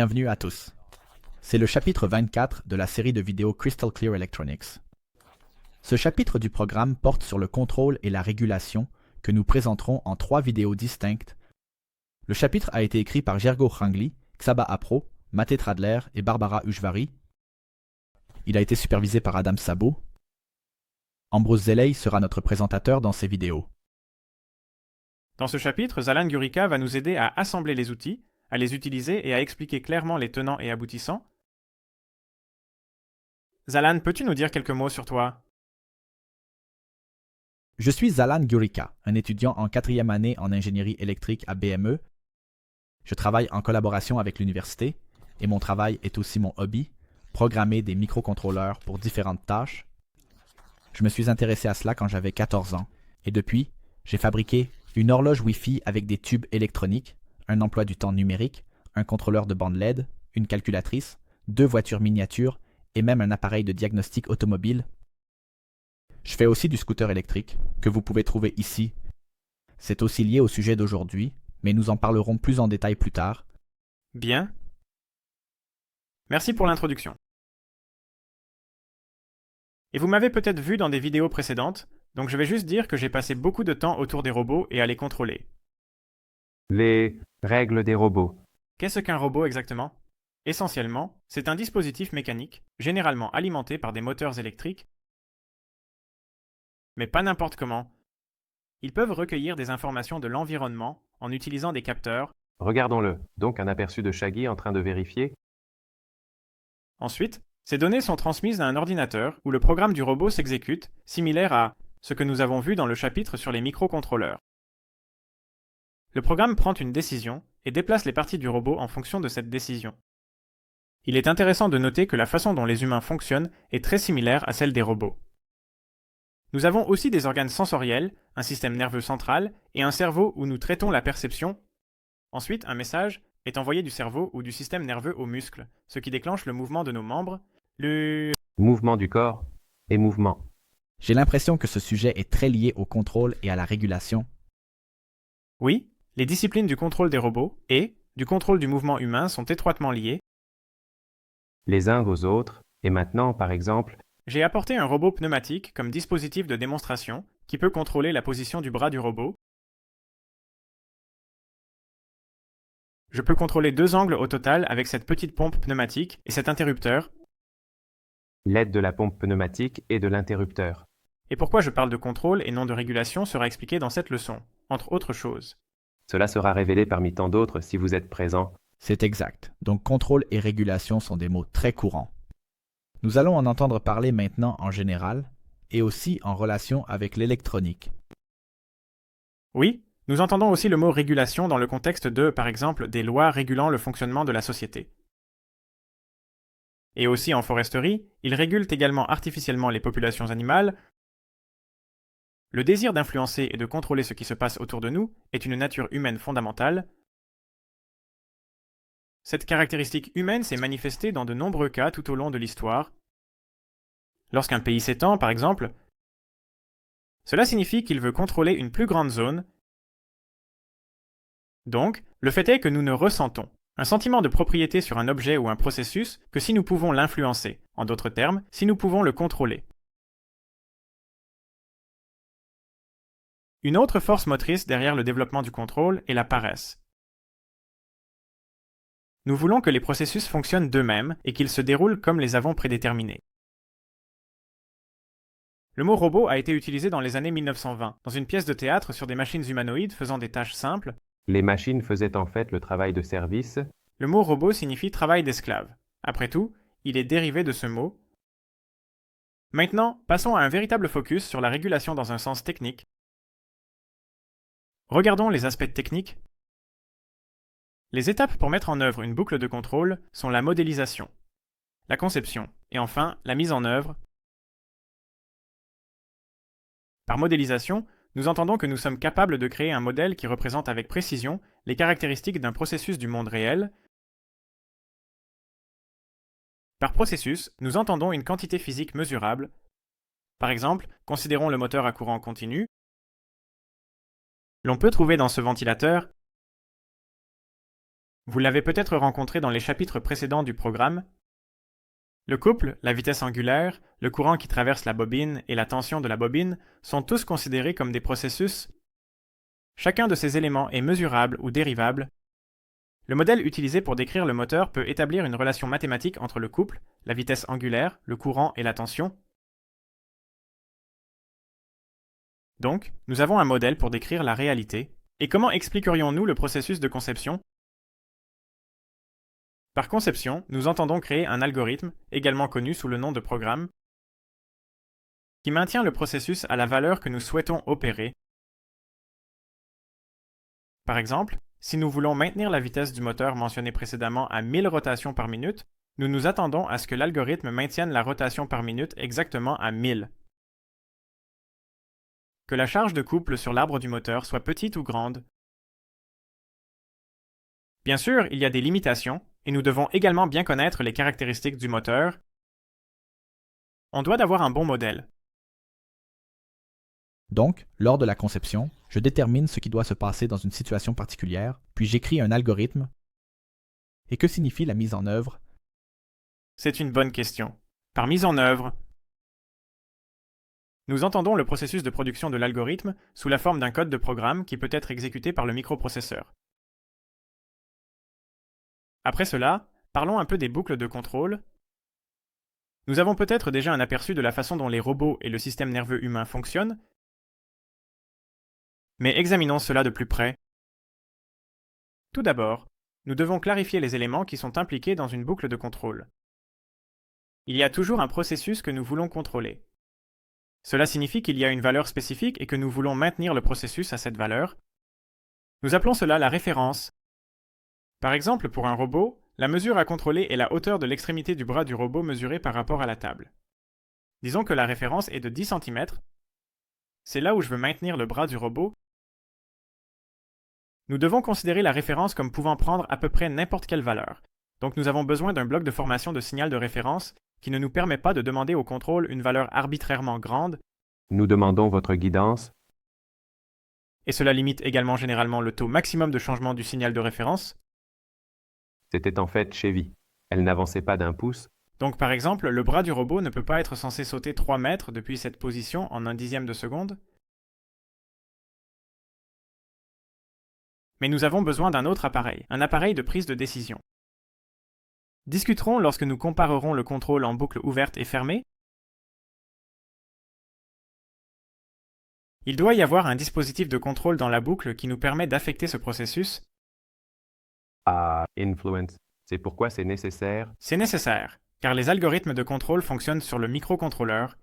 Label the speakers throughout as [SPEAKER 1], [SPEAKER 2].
[SPEAKER 1] bienvenue à tous. C'est le chapitre 24 de la série de vidéos Crystal Clear Electronics. Ce chapitre du programme porte sur le contrôle et la régulation que nous présenterons en 3 vidéos distinctes. Le chapitre a été écrit par Gergo Hrangli, Csaba Apro, Mate Tradler et Barbara Ujvari. Il a été supervisé par Adam Sabo. Ambrose Zelei sera notre présentateur dans ces vidéos.
[SPEAKER 2] Dans ce chapitre, Zalan Gurika va nous aider à assembler les outils, à les utiliser et à expliquer clairement les tenants et aboutissants. Zalan, peux-tu nous dire quelques mots sur toi?
[SPEAKER 1] Je suis Zalan Gurika, un étudiant en 4e année en ingénierie électrique à BME. Je travaille en collaboration avec l'université et mon travail est aussi mon hobby, programmer des microcontrôleurs pour différentes tâches. Je me suis intéressé à cela quand j'avais 14 ans et depuis, j'ai fabriqué une horloge Wi-Fi avec des tubes électroniques, un emploi du temps numérique, un contrôleur de bande LED, une calculatrice, 2 voitures miniatures et même un appareil de diagnostic automobile. Je fais aussi du scooter électrique, que vous pouvez trouver ici. C'est aussi lié au sujet d'aujourd'hui, mais nous en parlerons plus en détail plus tard.
[SPEAKER 2] Bien. Merci pour l'introduction. Et vous m'avez peut-être vu dans des vidéos précédentes, donc je vais juste dire que j'ai passé beaucoup de temps autour des robots et à les contrôler.
[SPEAKER 3] Les règles des robots.
[SPEAKER 2] Qu'est-ce qu'un robot exactement? Essentiellement, c'est un dispositif mécanique, généralement alimenté par des moteurs électriques, mais pas n'importe comment. Ils peuvent recueillir des informations de l'environnement en utilisant des capteurs.
[SPEAKER 3] Regardons-le. Donc un aperçu de Shaggy en train de vérifier.
[SPEAKER 2] Ensuite, ces données sont transmises à un ordinateur où le programme du robot s'exécute, similaire à ce que nous avons vu dans le chapitre sur les microcontrôleurs. Le programme prend une décision et déplace les parties du robot en fonction de cette décision. Il est intéressant de noter que la façon dont les humains fonctionnent est très similaire à celle des robots. Nous avons aussi des organes sensoriels, un système nerveux central et un cerveau où nous traitons la perception. Ensuite, un message est envoyé du cerveau ou du système nerveux aux muscles, ce qui déclenche le mouvement de nos membres, le
[SPEAKER 3] Mouvement du corps et mouvement.
[SPEAKER 1] J'ai l'impression que ce sujet est très lié au contrôle et à la régulation.
[SPEAKER 2] Oui, les disciplines du contrôle des robots et du contrôle du mouvement humain sont étroitement liées.
[SPEAKER 3] Les uns aux autres. Et maintenant, par exemple,
[SPEAKER 2] J'ai apporté un robot pneumatique comme dispositif de démonstration qui peut contrôler la position du bras du robot. Je peux contrôler 2 angles au total avec cette petite pompe pneumatique et cet interrupteur.
[SPEAKER 3] l'aide de la pompe pneumatique et de l'interrupteur.
[SPEAKER 2] Et pourquoi je parle de contrôle et non de régulation sera expliqué dans cette leçon, entre autres choses.
[SPEAKER 3] Cela sera révélé parmi tant d'autres si vous êtes présent.
[SPEAKER 1] C'est exact. Donc contrôle et régulation sont des mots très courants. Nous allons en entendre parler maintenant en général et aussi en relation avec l'électronique.
[SPEAKER 2] Oui, nous entendons aussi le mot régulation dans le contexte de, par exemple, des lois régulant le fonctionnement de la société. Et aussi en foresterie, ils régulent également artificiellement les populations animales. Le désir d'influencer et de contrôler ce qui se passe autour de nous est une nature humaine fondamentale. Cette caractéristique humaine s'est manifestée dans de nombreux cas tout au long de l'histoire. Lorsqu'un pays s'étend, par exemple, cela signifie qu'il veut contrôler une plus grande zone. Donc, le fait est que nous ne ressentons un sentiment de propriété sur un objet ou un processus que si nous pouvons l'influencer, en d'autres termes, si nous pouvons le contrôler. Une autre force motrice derrière le développement du contrôle est la paresse. Nous voulons que les processus fonctionnent d'eux-mêmes et qu'ils se déroulent comme les avons prédéterminés. Le mot robot a été utilisé dans les années 1920, dans une pièce de théâtre sur des machines humanoïdes faisant des tâches simples.
[SPEAKER 3] Les machines faisaient en fait le travail de service.
[SPEAKER 2] Le mot robot signifie travail d'esclave. Après tout, il est dérivé de ce mot. Maintenant, passons à un véritable focus sur la régulation dans un sens technique. Regardons les aspects techniques. Les étapes pour mettre en œuvre une boucle de contrôle sont la modélisation, la conception et enfin la mise en œuvre. Par modélisation, nous entendons que nous sommes capables de créer un modèle qui représente avec précision les caractéristiques d'un processus du monde réel. Par processus, nous entendons une quantité physique mesurable. Par exemple, considérons le moteur à courant continu. L'on peut trouver dans ce ventilateur Vous l'avez peut-être rencontré dans les chapitres précédents du programme. Le couple, la vitesse angulaire, le courant qui traverse la bobine et la tension de la bobine sont tous considérés comme des processus. Chacun de ces éléments est mesurable ou dérivable. Le modèle utilisé pour décrire le moteur peut établir une relation mathématique entre le couple, la vitesse angulaire, le courant et la tension. Donc, nous avons un modèle pour décrire la réalité. Et comment expliquerions-nous le processus de conception? Par conception, nous entendons créer un algorithme, également connu sous le nom de programme, qui maintient le processus à la valeur que nous souhaitons opérer. Par exemple, si nous voulons maintenir la vitesse du moteur mentionnée précédemment à 1000 rotations par minute, nous nous attendons à ce que l'algorithme maintienne la rotation par minute exactement à 1000. Que la charge de couple sur l'arbre du moteur soit petite ou grande. Bien sûr, il y a des limitations, et nous devons également bien connaître les caractéristiques du moteur. On doit avoir un bon modèle.
[SPEAKER 1] Donc, lors de la conception, je détermine ce qui doit se passer dans une situation particulière, puis j'écris un algorithme. Et que signifie la mise en œuvre?
[SPEAKER 2] C'est une bonne question. Par mise en œuvre, nous entendons le processus de production de l'algorithme sous la forme d'un code de programme qui peut être exécuté par le microprocesseur. Après cela, parlons un peu des boucles de contrôle. Nous avons peut-être déjà un aperçu de la façon dont les robots et le système nerveux humain fonctionnent, mais examinons cela de plus près. Tout d'abord, nous devons clarifier les éléments qui sont impliqués dans une boucle de contrôle. Il y a toujours un processus que nous voulons contrôler. Cela signifie qu'il y a une valeur spécifique et que nous voulons maintenir le processus à cette valeur. Nous appelons cela la référence. Par exemple, pour un robot, la mesure à contrôler est la hauteur de l'extrémité du bras du robot mesurée par rapport à la table. Disons que la référence est de 10 cm. C'est là où je veux maintenir le bras du robot. Nous devons considérer la référence comme pouvant prendre à peu près n'importe quelle valeur. Donc nous avons besoin d'un bloc de formation de signal de référence qui ne nous permet pas de demander au contrôle une valeur arbitrairement grande.
[SPEAKER 3] Nous demandons votre guidance.
[SPEAKER 2] Et cela limite également généralement le taux maximum de changement du signal de référence.
[SPEAKER 3] C'était en fait Chevy. Elle n'avançait pas d'un pouce.
[SPEAKER 2] Donc par exemple, le bras du robot ne peut pas être censé sauter 3 mètres depuis cette position en 1/10 de seconde. Mais nous avons besoin d'un autre appareil, un appareil de prise de décision. Discuterons lorsque nous comparerons le contrôle en boucle ouverte et fermée. Il doit y avoir un dispositif de contrôle dans la boucle qui nous permet d'affecter ce processus.
[SPEAKER 3] Influence. C'est pourquoi c'est nécessaire.
[SPEAKER 2] C'est nécessaire, car les algorithmes de contrôle fonctionnent sur le microcontrôleur.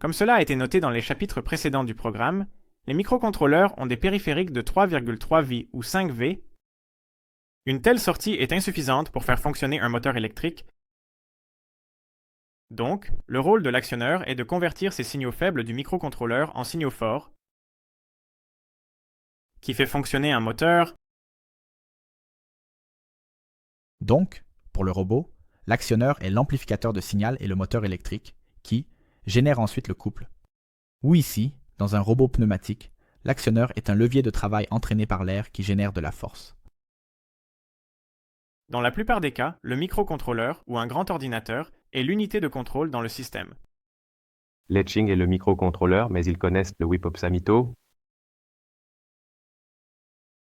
[SPEAKER 2] Comme cela a été noté dans les chapitres précédents du programme, les microcontrôleurs ont des périphériques de 3,3 V ou 5 V. Une telle sortie est insuffisante pour faire fonctionner un moteur électrique. Donc, le rôle de l'actionneur est de convertir ces signaux faibles du microcontrôleur en signaux forts, qui fait fonctionner un moteur.
[SPEAKER 1] Donc, pour le robot, l'actionneur est l'amplificateur de signal et le moteur électrique, qui génère ensuite le couple. Ou ici, dans un robot pneumatique, l'actionneur est un levier de travail entraîné par l'air qui génère de la force.
[SPEAKER 2] Dans la plupart des cas, le microcontrôleur ou un grand ordinateur est l'unité de contrôle dans le système.
[SPEAKER 3] Letching est le microcontrôleur, mais ils connaissent le Whip-Opsamito.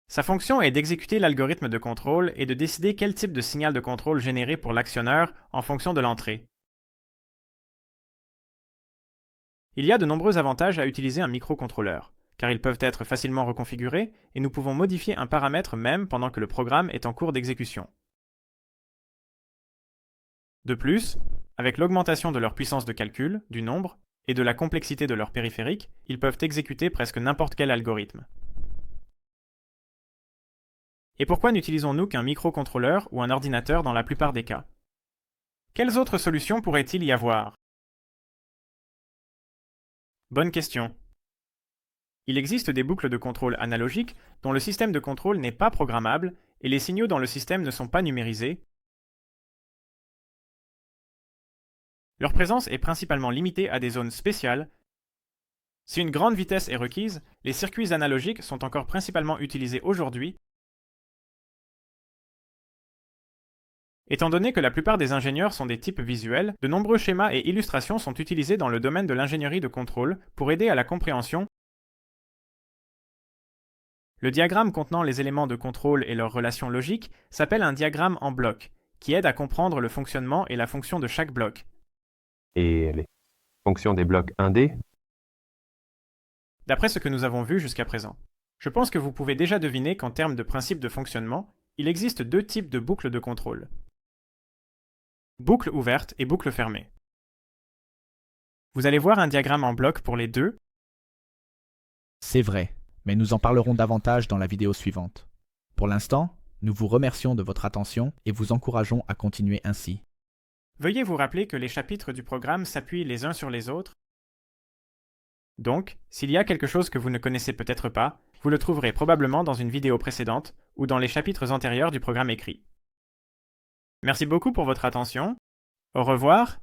[SPEAKER 2] Sa fonction est d'exécuter l'algorithme de contrôle et de décider quel type de signal de contrôle générer pour l'actionneur en fonction de l'entrée. Il y a de nombreux avantages à utiliser un microcontrôleur, car ils peuvent être facilement reconfigurés et nous pouvons modifier un paramètre même pendant que le programme est en cours d'exécution. De plus, avec l'augmentation de leur puissance de calcul, du nombre et de la complexité de leurs périphériques, ils peuvent exécuter presque n'importe quel algorithme. Et pourquoi n'utilisons-nous qu'un microcontrôleur ou un ordinateur dans la plupart des cas? Quelles autres solutions pourrait-il y avoir? Bonne question. Il existe des boucles de contrôle analogiques dont le système de contrôle n'est pas programmable et les signaux dans le système ne sont pas numérisés. Leur présence est principalement limitée à des zones spéciales. Si une grande vitesse est requise, les circuits analogiques sont encore principalement utilisés aujourd'hui. Étant donné que la plupart des ingénieurs sont des types visuels, de nombreux schémas et illustrations sont utilisés dans le domaine de l'ingénierie de contrôle pour aider à la compréhension. Le diagramme contenant les éléments de contrôle et leurs relations logiques s'appelle un diagramme en blocs, qui aide à comprendre le fonctionnement et la fonction de chaque bloc.
[SPEAKER 3] Et les fonctions des blocs 1D?
[SPEAKER 2] D'après ce que nous avons vu jusqu'à présent, je pense que vous pouvez déjà deviner qu'en termes de principe de fonctionnement, il existe deux types de boucles de contrôle. Boucle ouverte et boucle fermée. Vous allez voir un diagramme en bloc pour les deux.
[SPEAKER 1] C'est vrai, mais nous en parlerons davantage dans la vidéo suivante. Pour l'instant, nous vous remercions de votre attention et vous encourageons à continuer ainsi.
[SPEAKER 2] Veuillez vous rappeler que les chapitres du programme s'appuient les uns sur les autres. Donc, s'il y a quelque chose que vous ne connaissez peut-être pas, vous le trouverez probablement dans une vidéo précédente ou dans les chapitres antérieurs du programme écrit. Merci beaucoup pour votre attention. Au revoir